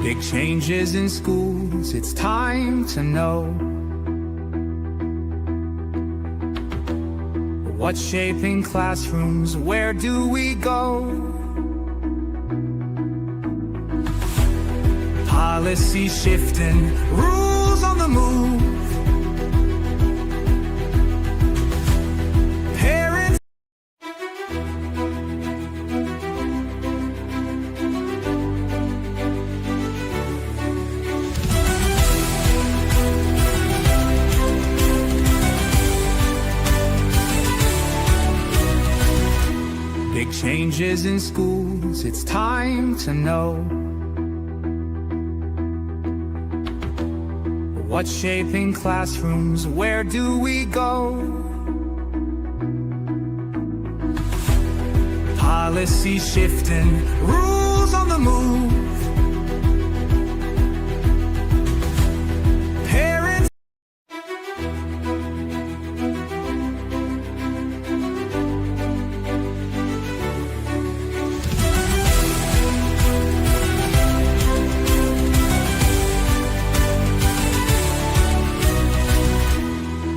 Big changes in schools, it's time to know what's shaping classrooms, where do we go? Policy shifting, rules on the move. Parents. Big changes in schools, it's time to know what's shaping classrooms, where do we go? Policy shifting, rules on the move. Parents.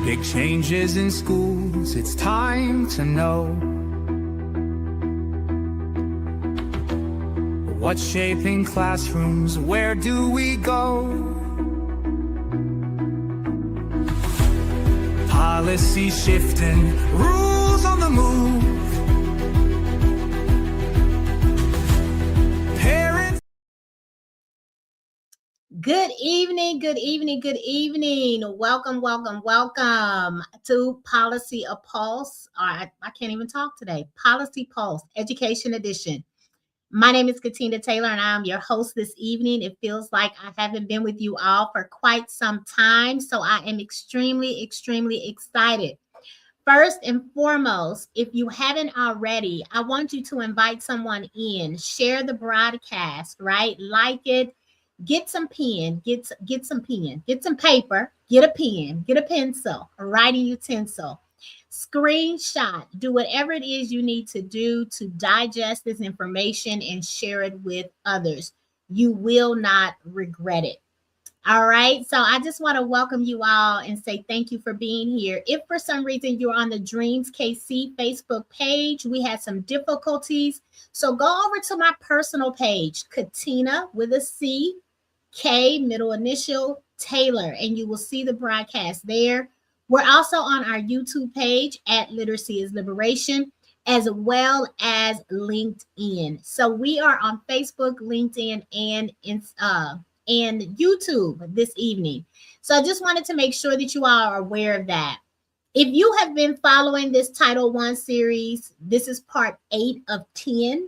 Big changes in schools, it's time to know what's shaping classrooms, where do we go? Policy shifting, rules on the move. Parents. Good evening, good evening, good evening. Welcome, welcome, welcome to Policy a Pulse. I can't even talk today. Policy Pulse, Education Edition. My name is Katina Taylor, and I'm your host this evening. It feels like I haven't been with you all for quite some time, so I am extremely, extremely excited. First and foremost, if you haven't already, I want you to invite someone in, share the broadcast, right? Like it. Get some pen, get some pen, get some paper, get a pen, get a pencil, a writing utensil, screenshot, do whatever it is you need to do to digest this information and share it with others. You will not regret it. All right. So I just want to welcome you all and say thank you for being here. If for some reason you're on the Dreams KC Facebook page, we had some difficulties. So go over to my personal page, Katina with a C, K, middle initial, Taylor, and you will see the broadcast there. We're also on our YouTube page at Literacy is Liberation, as well as LinkedIn. So we are on Facebook, LinkedIn, and YouTube this evening. So I just wanted to make sure that you all are aware of that. If you have been following this Title I series, this is part 8 of 10.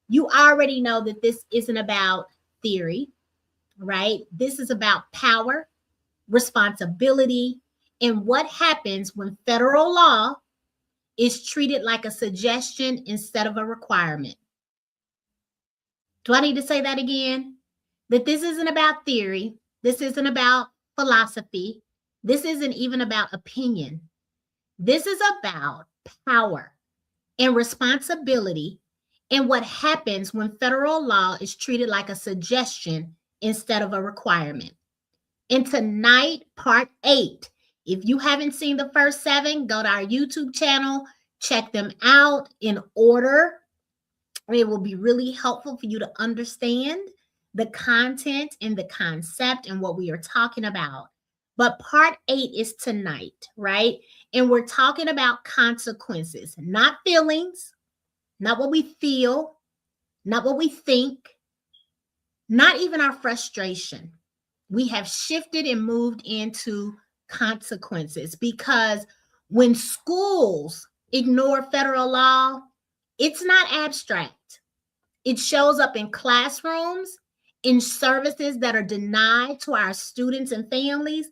You already know that this isn't about theory, right? This is about power, responsibility, and what happens when federal law is treated like a suggestion instead of a requirement. Do I need to say that again? That this isn't about theory. This isn't about philosophy. This isn't even about opinion. This is about power and responsibility and what happens when federal law is treated like a suggestion instead of a requirement. And tonight, part 8. If you haven't seen the first 7, go to our YouTube channel, check them out in order. It will be really helpful for you to understand the content and the concept and what we are talking about. But part 8 is tonight, right? And we're talking about consequences, not feelings, not what we feel, not what we think, not even our frustration. We have shifted and moved into consequences because when schools ignore federal law, it's not abstract. It shows up in classrooms, in services that are denied to our students and families,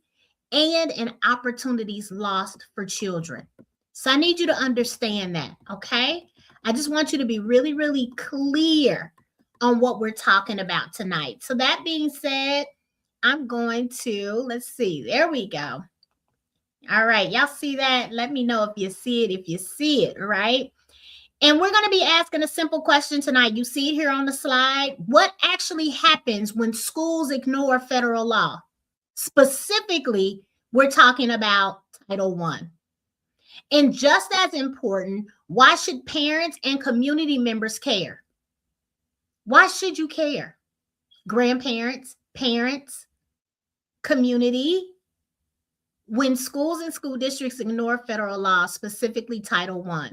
and in opportunities lost for children. So I need you to understand that, okay? I just want you to be really, really clear on what we're talking about tonight. So that being said, I'm going to, let's see, there we go. All right, y'all see that? Let me know if you see it, right? And we're going to be asking a simple question tonight. You see it here on the slide. What actually happens when schools ignore federal law? Specifically, we're talking about Title I. And just as important, why should parents and community members care? Why should you care? Grandparents, parents, community, when schools and school districts ignore federal law, specifically Title I.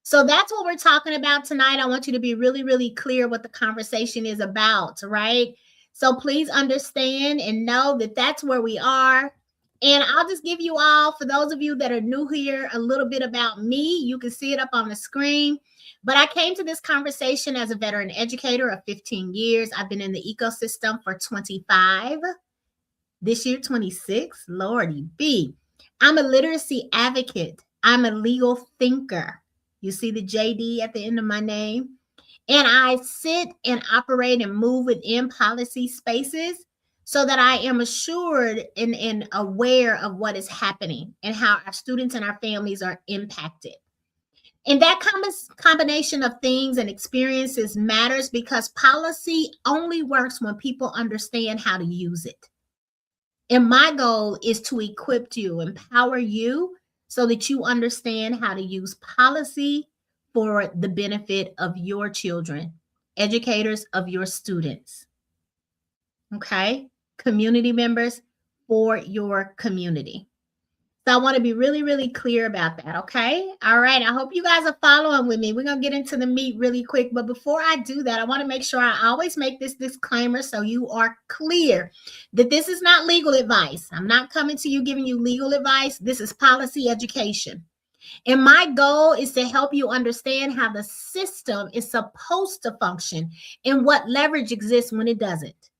So that's what we're talking about tonight. I want you to be really, really clear what the conversation is about, right? So please understand and know that that's where we are. And I'll just give you all, for those of you that are new here, a little bit about me. You can see it up on the screen. But I came to this conversation as a veteran educator of 15 years. I've been in the ecosystem for 25. This year, 26. Lordy B. I'm a literacy advocate. I'm a legal thinker. You see the JD at the end of my name? And I sit and operate and move within policy spaces so that I am assured and aware of what is happening and how our students and our families are impacted. And that combination of things and experiences matters because policy only works when people understand how to use it. And my goal is to equip you, empower you so that you understand how to use policy for the benefit of your children, educators of your students, okay? Community members for your community. So I want to be really, really clear about that, okay? All right, I hope you guys are following with me. We're going to get into the meat really quick. But before I do that, I want to make sure I always make this disclaimer so you are clear that this is not legal advice. I'm not coming to you giving you legal advice. This is policy education. And my goal is to help you understand how the system is supposed to function and what leverage exists when it doesn't.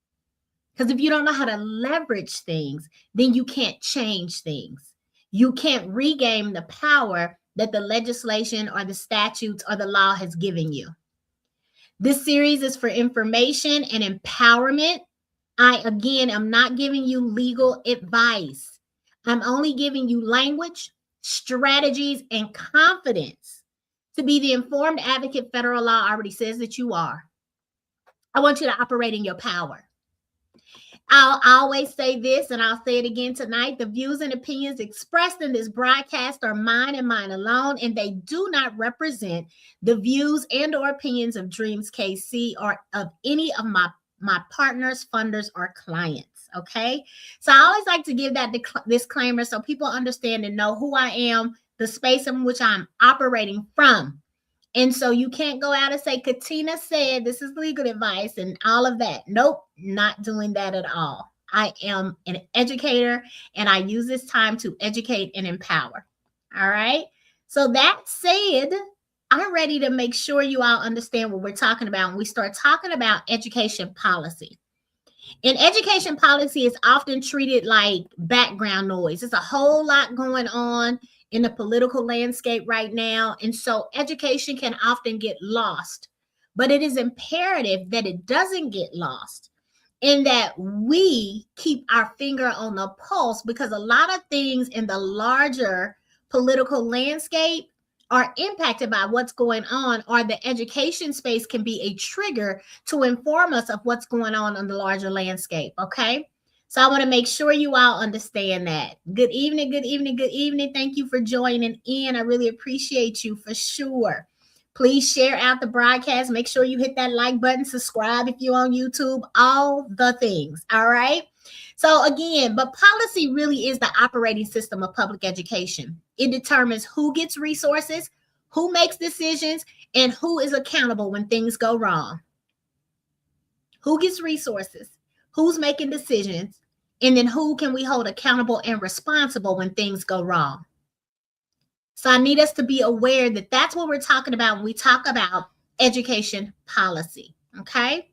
Because if you don't know how to leverage things, then you can't change things. You can't regain the power that the legislation or the statutes or the law has given you. This series is for information and empowerment. I, again, am not giving you legal advice. I'm only giving you language, strategies, and confidence to be the informed advocate federal law already says that you are. I want you to operate in your power. I'll always say this, and I'll say it again tonight. The views and opinions expressed in this broadcast are mine and mine alone, and they do not represent the views and or opinions of Dreams KC or of any of my partners, funders, or clients, okay? So I always like to give that disclaimer so people understand and know who I am, the space in which I'm operating from. And so you can't go out and say, Katina said this is legal advice and all of that. Nope, not doing that at all. I am an educator and I use this time to educate and empower. All right. So that said, I'm ready to make sure you all understand what we're talking about when we start talking about education policy. And education policy is often treated like background noise. There's a whole lot going on in the political landscape right now. And so education can often get lost, but it is imperative that it doesn't get lost and that we keep our finger on the pulse because a lot of things in the larger political landscape are impacted by what's going on, or the education space can be a trigger to inform us of what's going on in the larger landscape, okay? So I want to make sure you all understand that. Good evening, good evening, good evening. Thank you for joining in. I really appreciate you for sure. Please share out the broadcast. Make sure you hit that like button, subscribe if you're on YouTube, all the things, all right? So again, but policy really is the operating system of public education. It determines who gets resources, who makes decisions, and who is accountable when things go wrong. Who gets resources, who's making decisions, and then who can we hold accountable and responsible when things go wrong. So I need us to be aware that that's what we're talking about when we talk about education policy, okay?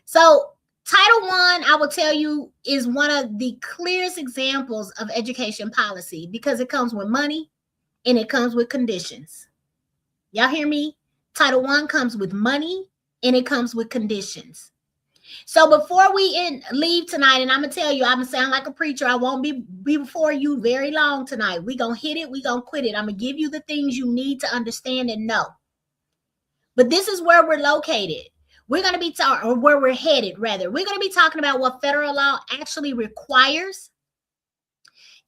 So Title I, I will tell you, is one of the clearest examples of education policy because it comes with money and it comes with conditions. Y'all hear me? Title I comes with money and it comes with conditions. So before we leave tonight, and I'm going to tell you, I'm going to sound like a preacher. I won't be before you very long tonight. We're going to hit it. We're going to quit it. I'm going to give you the things you need to understand and know. But this is where we're located. We're going to be talking, or where we're headed, rather. We're going to be talking about what federal law actually requires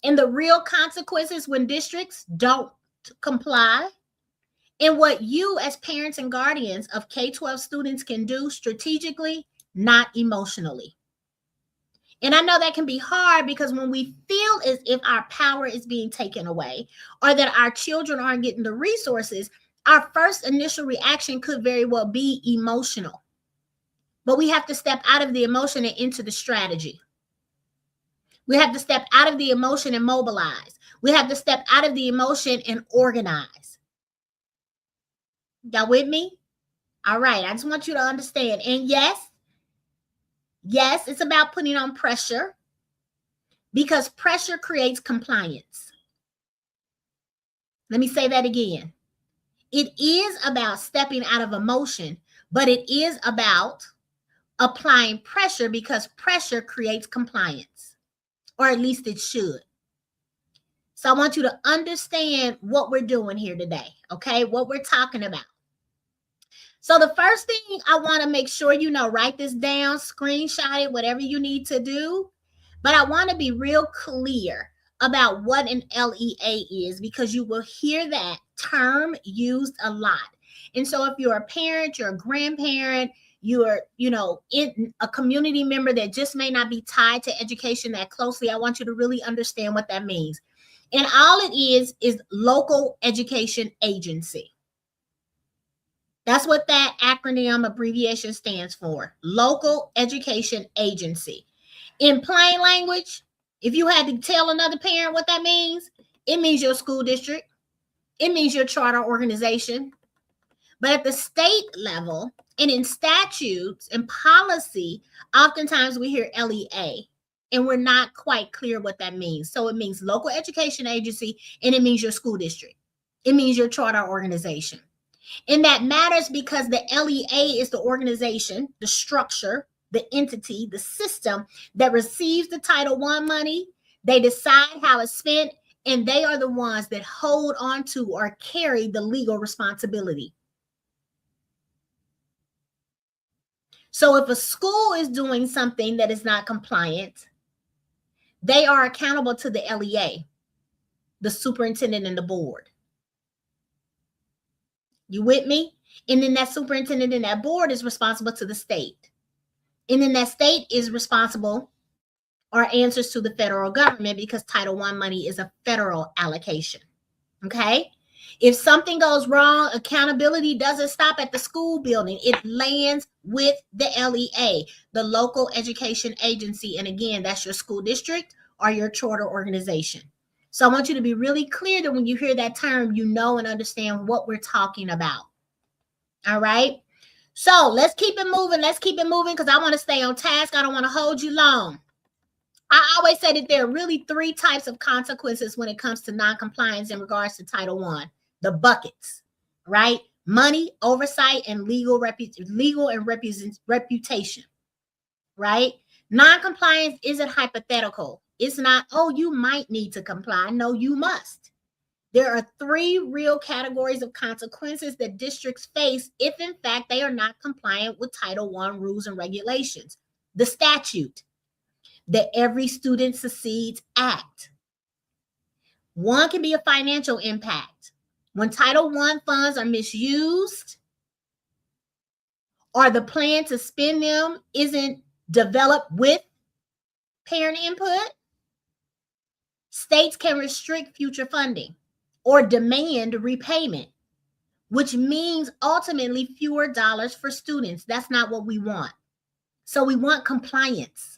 and the real consequences when districts don't comply, and what you as parents and guardians of K-12 students can do strategically, not emotionally. And I know that can be hard because when we feel as if our power is being taken away or that our children aren't getting the resources, our first initial reaction could very well be emotional. But we have to step out of the emotion and into the strategy. We have to step out of the emotion and mobilize. We have to step out of the emotion and organize. Y'all with me? All right. I just want you to understand. And yes, it's about putting on pressure because pressure creates compliance. Let me say that again. It is about stepping out of emotion, but it is about applying pressure because pressure creates compliance, or at least it should. So I want you to understand what we're doing here today, okay? What we're talking about. So the first thing I want to make sure you know, write this down, screenshot it, whatever you need to do. But I want to be real clear about what an LEA is because you will hear that term used a lot. And so if you're a parent, you're a grandparent, you're, in a community member that just may not be tied to education that closely, I want you to really understand what that means. And all it is local education agency. That's what that acronym abbreviation stands for, local education agency. In plain language, if you had to tell another parent what that means, it means your school district. It means your charter organization. But at the state level and in statutes and policy, oftentimes we hear LEA, and we're not quite clear what that means. So it means local education agency, and it means your school district. It means your charter organization. And that matters because the LEA is the organization, the structure, the entity, the system that receives the Title I money. They decide how it's spent, and they are the ones that hold on to or carry the legal responsibility. So if a school is doing something that is not compliant, they are accountable to the LEA, the superintendent and the board. You with me? And then that superintendent and that board is responsible to the state. And then that state is responsible or answers to the federal government because Title I money is a federal allocation. Okay? If something goes wrong, accountability doesn't stop at the school building. It lands with the LEA, the local education agency. And again, that's your school district or your charter organization. So I want you to be really clear that when you hear that term, you know and understand what we're talking about. All right. So let's keep it moving. Let's keep it moving because I want to stay on task. I don't want to hold you long. I always say that there are really three types of consequences when it comes to noncompliance in regards to Title I. The buckets, right? Money, oversight, and legal and reputation, right? Noncompliance isn't hypothetical. It's not, oh, you might need to comply. No, you must. There are three real categories of consequences that districts face if, in fact, they are not compliant with Title I rules and regulations. The statute, the Every Student Succeeds Act. One can be a financial impact. When Title I funds are misused or the plan to spend them isn't developed with parent input, states can restrict future funding or demand repayment, which means ultimately fewer dollars for students. That's not what we want. So we want compliance.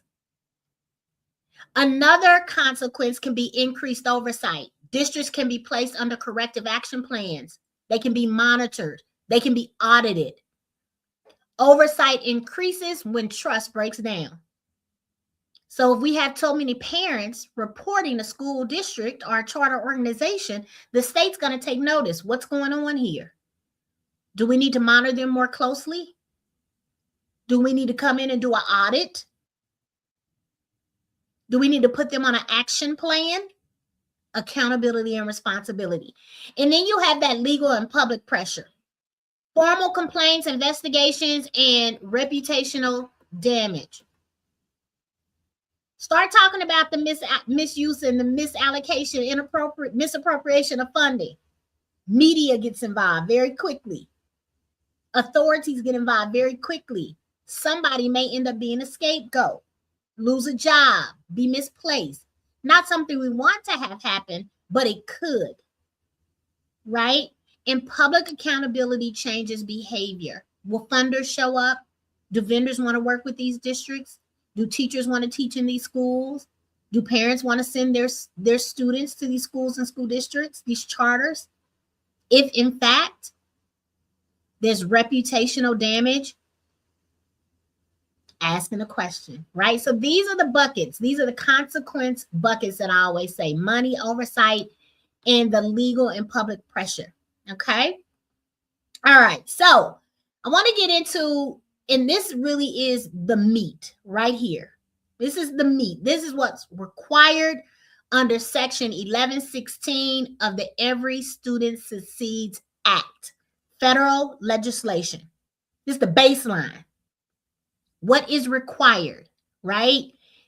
Another consequence can be increased oversight. Districts can be placed under corrective action plans. They can be monitored. They can be audited. Oversight increases when trust breaks down. So if we have so many parents reporting a school district or a charter organization, the state's going to take notice. What's going on here? Do we need to monitor them more closely? Do we need to come in and do an audit? Do we need to put them on an action plan? Accountability and responsibility. And then you have that legal and public pressure. Formal complaints, investigations, and reputational damage. Start talking about the misuse and the misallocation, inappropriate misappropriation of funding. Media gets involved very quickly. Authorities get involved very quickly. Somebody may end up being a scapegoat, lose a job, be misplaced. Not something we want to have happen, but it could, right? And public accountability changes behavior. Will funders show up? Do vendors want to work with these districts? Do teachers want to teach in these schools? Do parents want to send their students to these schools and school districts, these charters? If in fact there's reputational damage, asking a question, right? So these are the buckets. These are the consequence buckets that I always say: money, oversight, and the legal and public pressure. Okay. All right. So I want to get into, and this really is the meat right here. This is the meat. This is what's required under Section 1116 of the Every Student Succeeds Act, federal legislation. This is the baseline. What is required, right?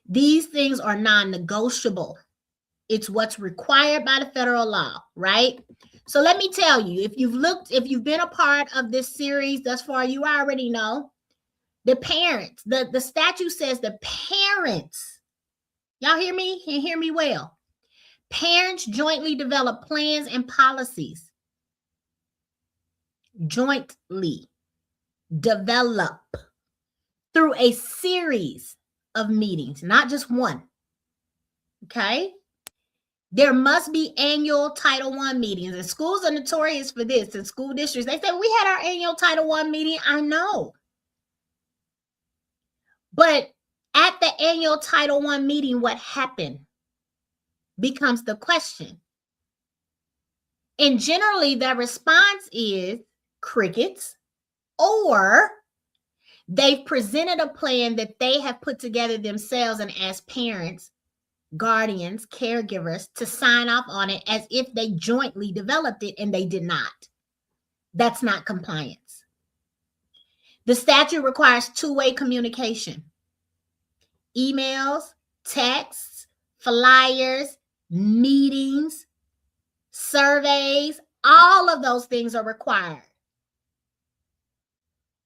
These things are non-negotiable. It's what's required by the federal law, right? So let me tell you, if you've been a part of this series thus far, you already know the parents, the statute says the parents, y'all hear me? Can you hear me well? Parents jointly develop plans and policies. Jointly develop through a series of meetings, not just one. Okay? There must be annual Title I meetings, and schools are notorious for this. In school districts, they say, we had our annual Title I meeting. I know. But at the annual Title I meeting, what happened becomes the question. And generally, the response is crickets, or they've presented a plan that they have put together themselves and as parents, guardians, caregivers to sign off on it as if they jointly developed it, and they did not. That's not compliance. The statute requires two-way communication. Emails, texts, flyers, meetings, surveys, all of those things are required.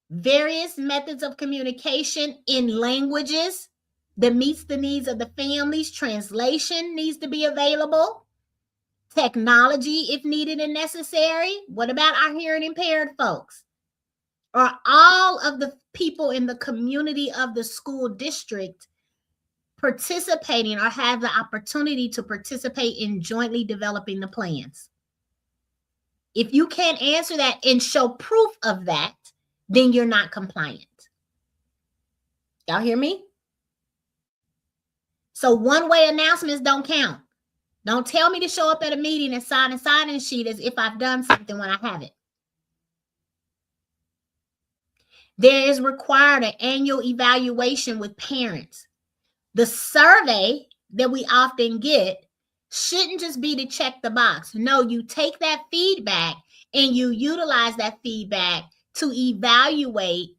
Various methods of communication in languages that meets the needs of the families. Translation needs to be available. Technology, if needed and necessary. What about our hearing impaired folks? Are all of the people in the community of the school district participating or have the opportunity to participate in jointly developing the plans? If you can't answer that and show proof of that, then you're not compliant. Y'all hear me? So one-way announcements don't count. Don't tell me to show up at a meeting and sign a sign-in sheet as if I've done something when I haven't. There is required an annual evaluation with parents. The survey that we often get shouldn't just be to check the box. No, you take that feedback and you utilize that feedback to evaluate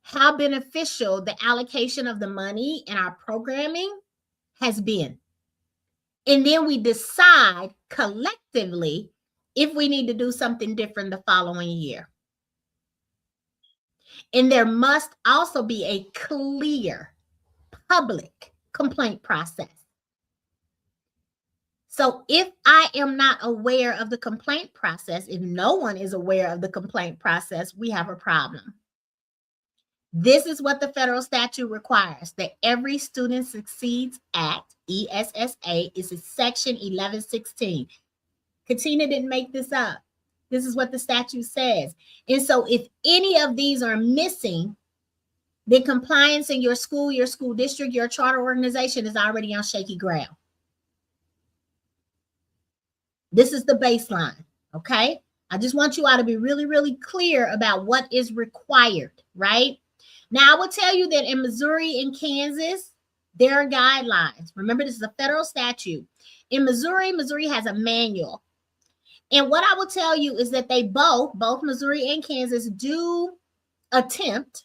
how beneficial the allocation of the money in our programming has been. And then we decide collectively if we need to do something different the following year. And there must also be a clear public complaint process. So if I am not aware of the complaint process, if no one is aware of the complaint process, we have a problem. This is what the federal statute requires. The Every Student Succeeds Act, ESSA, is in Section 1116. Katina didn't make this up. This is what the statute says. And so if any of these are missing, then compliance in your school district, your charter organization is already on shaky ground. This is the baseline, okay? I just want you all to be really, really clear about what is required, right? Now, I will tell you that in Missouri and Kansas, there are guidelines. Remember, this is a federal statute. In Missouri, Missouri has a manual. And what I will tell you is that they both Missouri and Kansas, do attempt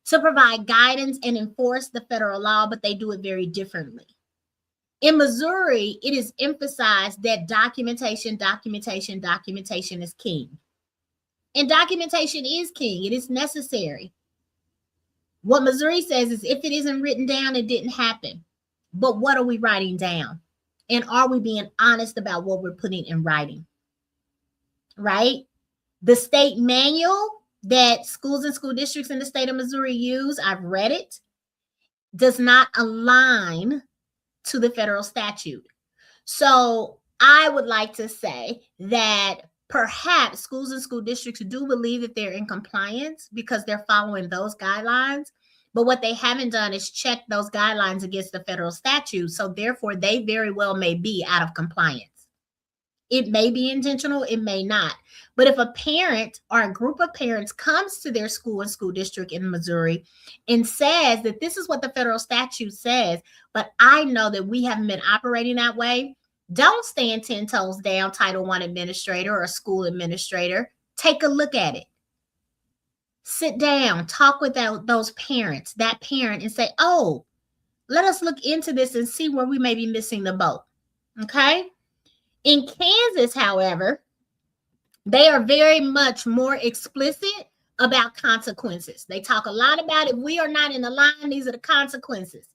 to provide guidance and enforce the federal law, but they do it very differently. In Missouri, it is emphasized that documentation is king. And documentation is king. It is necessary. What Missouri says is if it isn't written down, it didn't happen. But what are we writing down? And are we being honest about what we're putting in writing? Right? The state manual that schools and school districts in the state of Missouri use, I've read it, does not align to the federal statute. So I would like to say that perhaps schools and school districts do believe that they're in compliance because they're following those guidelines. But what they haven't done is check those guidelines against the federal statute. So therefore, they very well may be out of compliance. It may be intentional, it may not. But if a parent or a group of parents comes to their school and school district in Missouri and says that this is what the federal statute says, but I know that we haven't been operating that way, don't stand 10 toes down, Title I administrator or school administrator. Take a look at it. Sit down, talk with those parents, that parent, and say, oh, let us look into this and see where we may be missing the boat. Okay? In Kansas, however, they are very much more explicit about consequences. They talk a lot about if we are not in the line, these are the consequences.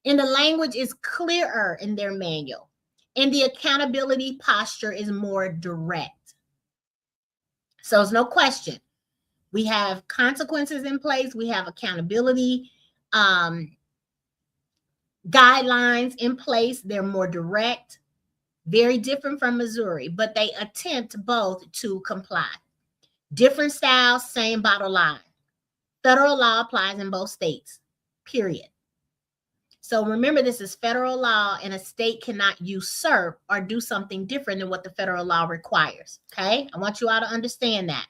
And the language is clearer in their manual. And the accountability posture is more direct. So there's no question. We have consequences in place. We have accountability guidelines in place. They're more direct. Very different from Missouri, but they attempt both to comply. Different styles, same bottom line. Federal law applies in both states, period. So remember, this is federal law, and a state cannot usurp or do something different than what the federal law requires, okay? I want you all to understand that.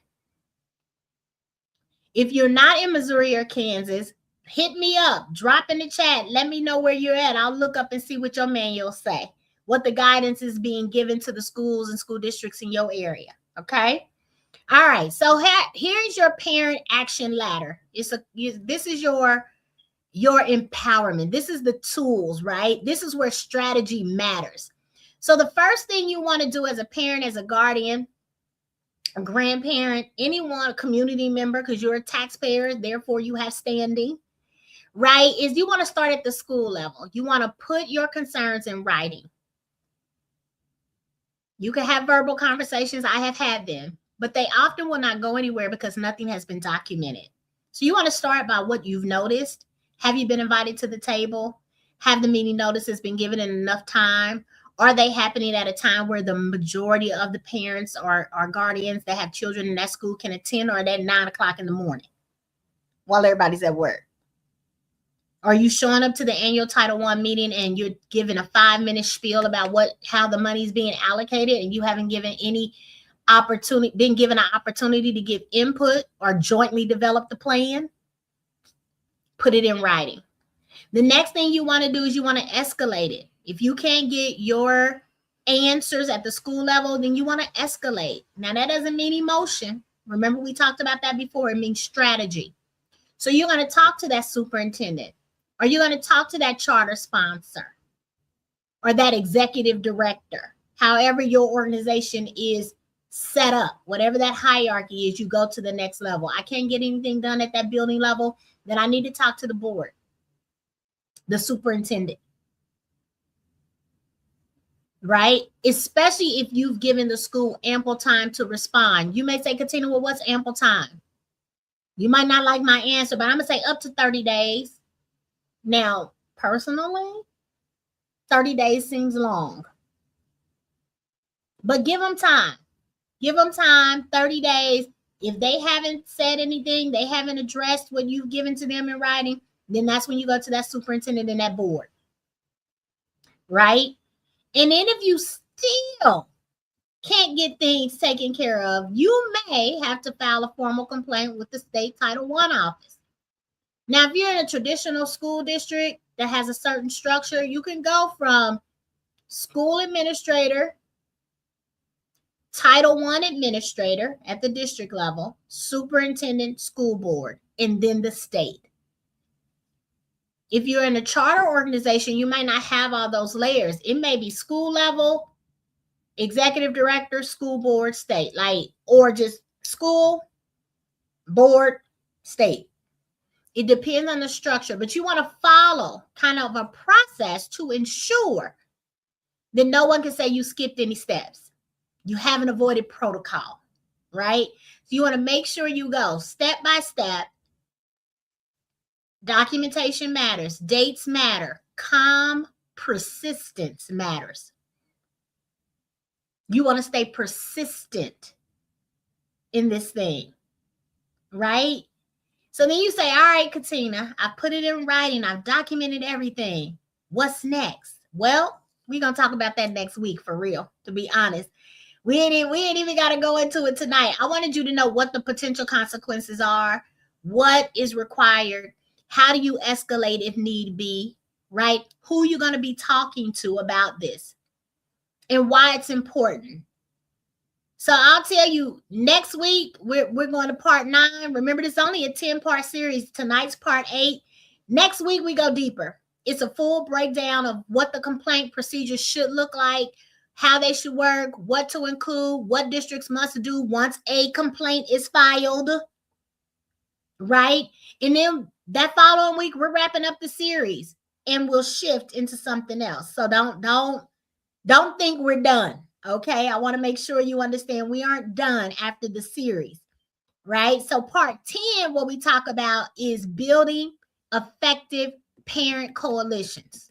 If you're not in Missouri or Kansas, hit me up, drop in the chat, let me know where you're at. I'll look up and see what your manuals say, what the guidance is being given to the schools and school districts in your area, okay? All right, so here's your parent action ladder. This is your empowerment. This is the tools, right? This is where strategy matters. So the first thing you want to do as a parent, as a guardian, a grandparent, anyone, a community member, because you're a taxpayer, therefore you have standing, right, is you want to start at the school level. You want to put your concerns in writing. You can have verbal conversations. I have had them, but they often will not go anywhere because nothing has been documented. So you want to start by what you've noticed. Have you been invited to the table? Have the meeting notices been given in enough time? Are they happening at a time where the majority of the parents or guardians that have children in that school can attend, or at 9 o'clock in the morning while everybody's at work? Are you showing up to the annual Title I meeting and you're giving a 5-minute spiel about how the money is being allocated, and you haven't given any been given an opportunity to give input or jointly develop the plan? Put it in writing. The next thing you want to do is you want to escalate it. If you can't get your answers at the school level, then you want to escalate. Now, that doesn't mean emotion. Remember, we talked about that before. It means strategy. So you're going to talk to that superintendent, or you're going to talk to that charter sponsor or that executive director, however your organization is set up, whatever that hierarchy is, you go to the next level. I can't get anything done at that building level, then I need to talk to the board, the superintendent, right? Especially if you've given the school ample time to respond. You may say, Katina, well, what's ample time? You might not like my answer, but I'm going to say up to 30 days. Now, personally, 30 days seems long, but give them time. Give them time, 30 days. If they haven't said anything, they haven't addressed what you've given to them in writing, then that's when you go to that superintendent and that board, right? And then if you still can't get things taken care of, you may have to file a formal complaint with the state Title I office. Now, if you're in a traditional school district that has a certain structure, you can go from school administrator, Title I administrator at the district level, superintendent, school board, and then the state. If you're in a charter organization, you might not have all those layers. It may be school level, executive director, school board, state, or just school, board, state. It depends on the structure, but you want to follow kind of a process to ensure that no one can say you skipped any steps. You haven't avoided protocol, right? So you want to make sure you go step by step. Documentation matters. Dates matter. Calm persistence matters. You want to stay persistent in this thing, right? So then you say, all right, Katina, I put it in writing. I've documented everything. What's next? Well, we're going to talk about that next week for real, to be honest. We ain't even got to go into it tonight. I wanted you to know what the potential consequences are, what is required, how do you escalate if need be, right? Who you're going to be talking to about this and why it's important. So I'll tell you next week, we're going to part 9. Remember, this is only a 10-part series. Tonight's part 8. Next week, we go deeper. It's a full breakdown of what the complaint procedures should look like, how they should work, what to include, what districts must do once a complaint is filed, right? And then that following week, we're wrapping up the series and we'll shift into something else. So don't think we're done. Okay, I want to make sure you understand we aren't done after the series, right? So part 10, what we talk about is building effective parent coalitions,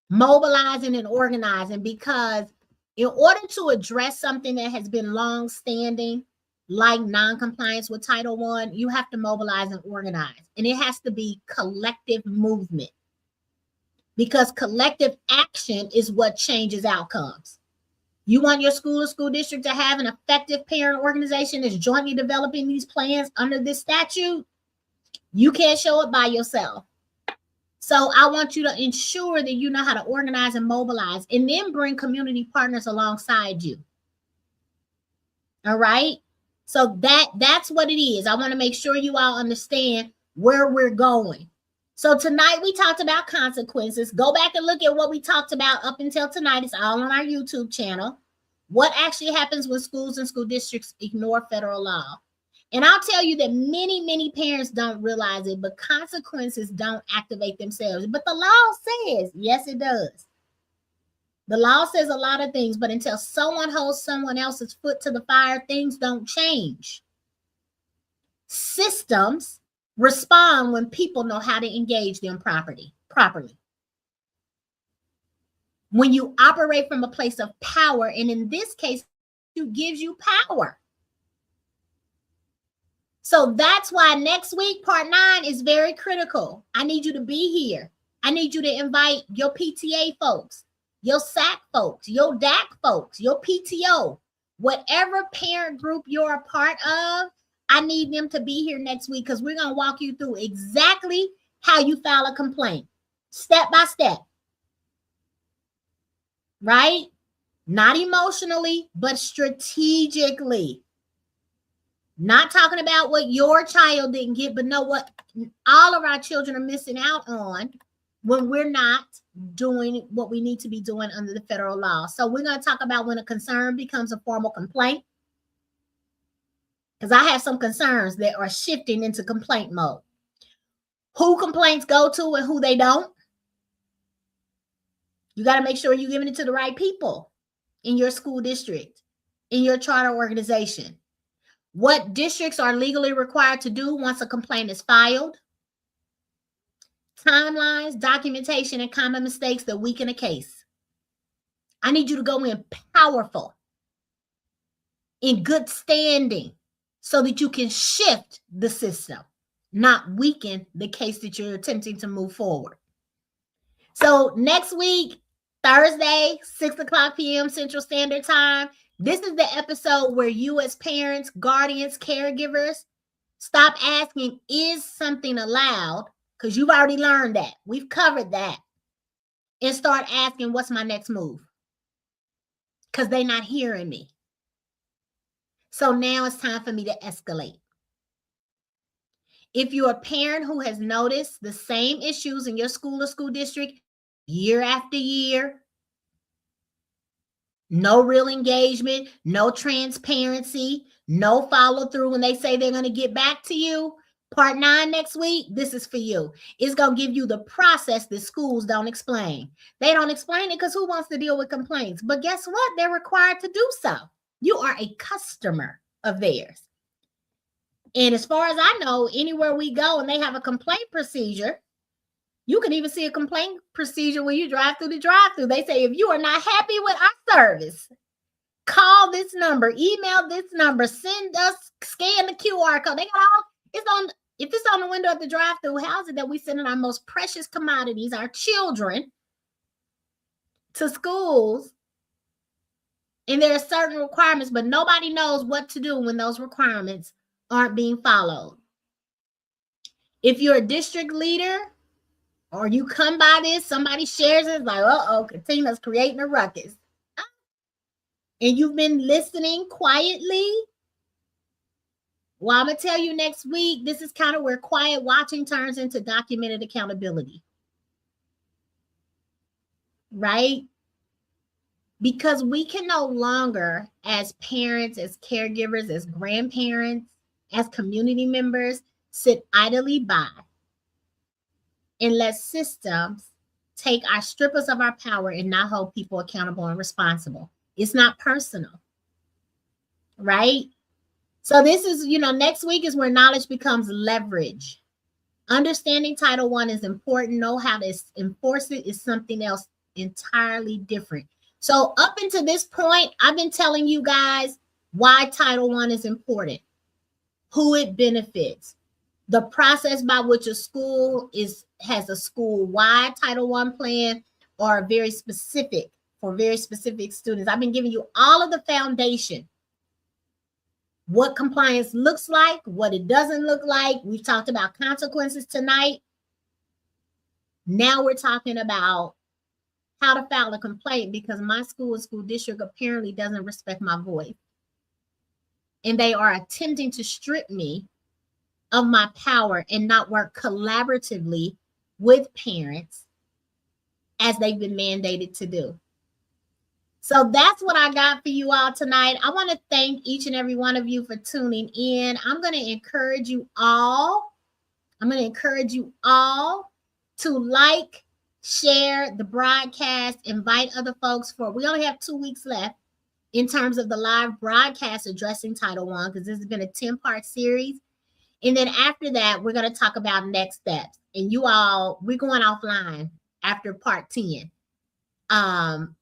mobilizing and organizing, because in order to address something that has been long-standing, like non-compliance with Title I, you have to mobilize and organize, and it has to be collective movement, because collective action is what changes outcomes. You want your school or school district to have an effective parent organization that's jointly developing these plans under this statute? You can't show it by yourself. So I want you to ensure that you know how to organize and mobilize, and then bring community partners alongside you. All right? So that's what it is. I want to make sure you all understand where we're going. So tonight we talked about consequences. Go back and look at what we talked about up until tonight. It's all on our YouTube channel. What actually happens when schools and school districts ignore federal law? And I'll tell you that many parents don't realize it, but consequences don't activate themselves. But the law says, yes, it does. The law says a lot of things, but until someone holds someone else's foot to the fire, things don't change. Systems respond when people know how to engage them properly. When you operate from a place of power, and in this case, it gives you power. So that's why next week, part 9 is very critical. I need you to be here. I need you to invite your PTA folks, your SAC folks, your DAC folks, your PTO, whatever parent group you're a part of. I need them to be here next week, because we're going to walk you through exactly how you file a complaint, step by step, right? Not emotionally, but strategically. Not talking about what your child didn't get, but know what all of our children are missing out on when we're not doing what we need to be doing under the federal law. So we're going to talk about when a concern becomes a formal complaint, because I have some concerns that are shifting into complaint mode. Who complaints go to and who they don't. You got to make sure you're giving it to the right people in your school district, in your charter organization. What districts are legally required to do once a complaint is filed. Timelines, documentation, and common mistakes that weaken a case. I need you to go in powerful, in good standing, so that you can shift the system, not weaken the case that you're attempting to move forward. So next week, Thursday, 6:00 p.m. Central Standard Time, this is the episode where you as parents, guardians, caregivers Stop asking, is something allowed? Because you've already learned that. We've covered that. And start asking, what's my next move? Because they're not hearing me. So now it's time for me to escalate. If you're a parent who has noticed the same issues in your school or school district year after year, no real engagement, no transparency, no follow through when they say they're going to get back to you, part 9 next week, this is for you. It's going to give you the process that schools don't explain. They don't explain it because who wants to deal with complaints? But guess what? They're required to do so. You are a customer of theirs. And as far as I know, anywhere we go and they have a complaint procedure, you can even see a complaint procedure when you drive through the drive-through. They say, if you are not happy with our service, call this number, email this number, send us, scan the QR code. They got all, it's on, if it's on the window at the drive-through, how is it that we send in our most precious commodities, our children, to schools? And there are certain requirements, but nobody knows what to do when those requirements aren't being followed. If you're a district leader or you come by this, somebody shares it, like, uh-oh, Katina's creating a ruckus. And you've been listening quietly. Well, I'm going to tell you next week, this is kind of where quiet watching turns into documented accountability. Right? Because we can no longer, as parents, as caregivers, as grandparents, as community members, sit idly by and let systems take our strippers of our power and not hold people accountable and responsible. It's not personal, right? So this is, next week is where knowledge becomes leverage. Understanding Title I is important. Know how to enforce it is something else entirely different. So up until this point, I've been telling you guys why Title I is important, who it benefits, the process by which a school has a school-wide Title I plan or very specific for very specific students. I've been giving you all of the foundation, what compliance looks like, what it doesn't look like. We've talked about consequences tonight. Now we're talking about how to file a complaint because my school and school district apparently doesn't respect my voice. And they are attempting to strip me of my power and not work collaboratively with parents as they've been mandated to do. So that's what I got for you all tonight. I want to thank each and every one of you for tuning in. I'm going to encourage you all to like, share the broadcast, invite other folks we only have 2 weeks left in terms of the live broadcast addressing Title I, because this has been a 10-part series. And then after that, we're going to talk about next steps. And we're going offline after part 10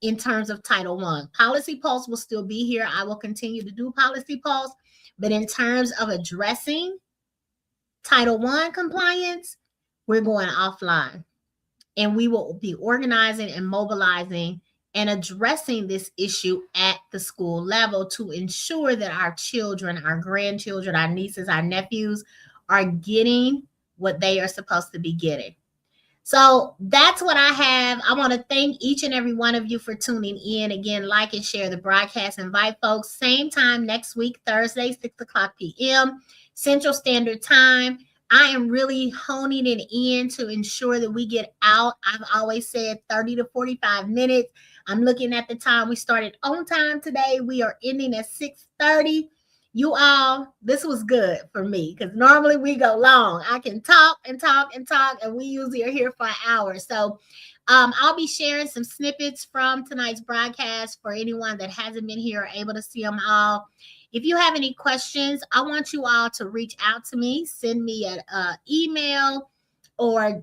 in terms of Title I. Policy Pulse will still be here. I will continue to do Policy Pulse. But in terms of addressing Title I compliance, we're going offline. And we will be organizing and mobilizing and addressing this issue at the school level to ensure that our children, our grandchildren, our nieces, our nephews are getting what they are supposed to be getting. So that's what I have. I want to thank each and every one of you for tuning in. Again, like and share the broadcast. Invite folks. Same time next week, Thursday, 6:00 p.m. Central Standard Time. I am really honing it in to ensure that we get out. I've always said 30 to 45 minutes. I'm looking at the time. We started on time today. We are ending at 6:30. You all, this was good for me because normally we go long. I can talk and talk and talk, and we usually are here for an hour. So I'll be sharing some snippets from tonight's broadcast for anyone that hasn't been here or able to see them all. If you have any questions, I want you all to reach out to me, send me an email, or,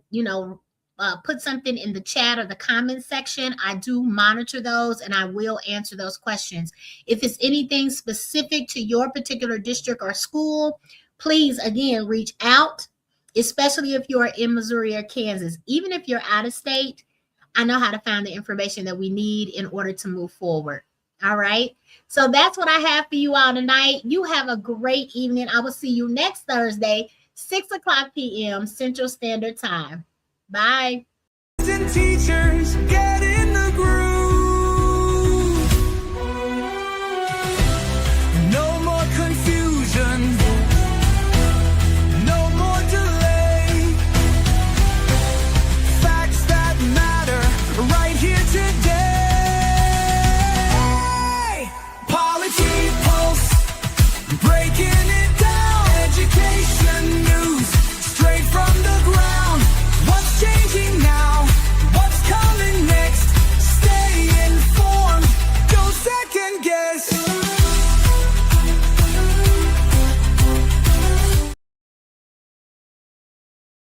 put something in the chat or the comment section. I do monitor those and I will answer those questions. If it's anything specific to your particular district or school, please, again, reach out, especially if you're in Missouri or Kansas. Even if you're out of state, I know how to find the information that we need in order to move forward. All right. So that's what I have for you all tonight. You have a great evening. I will see you next Thursday, 6 o'clock p.m. Central Standard Time. Bye. And teachers get in the groove.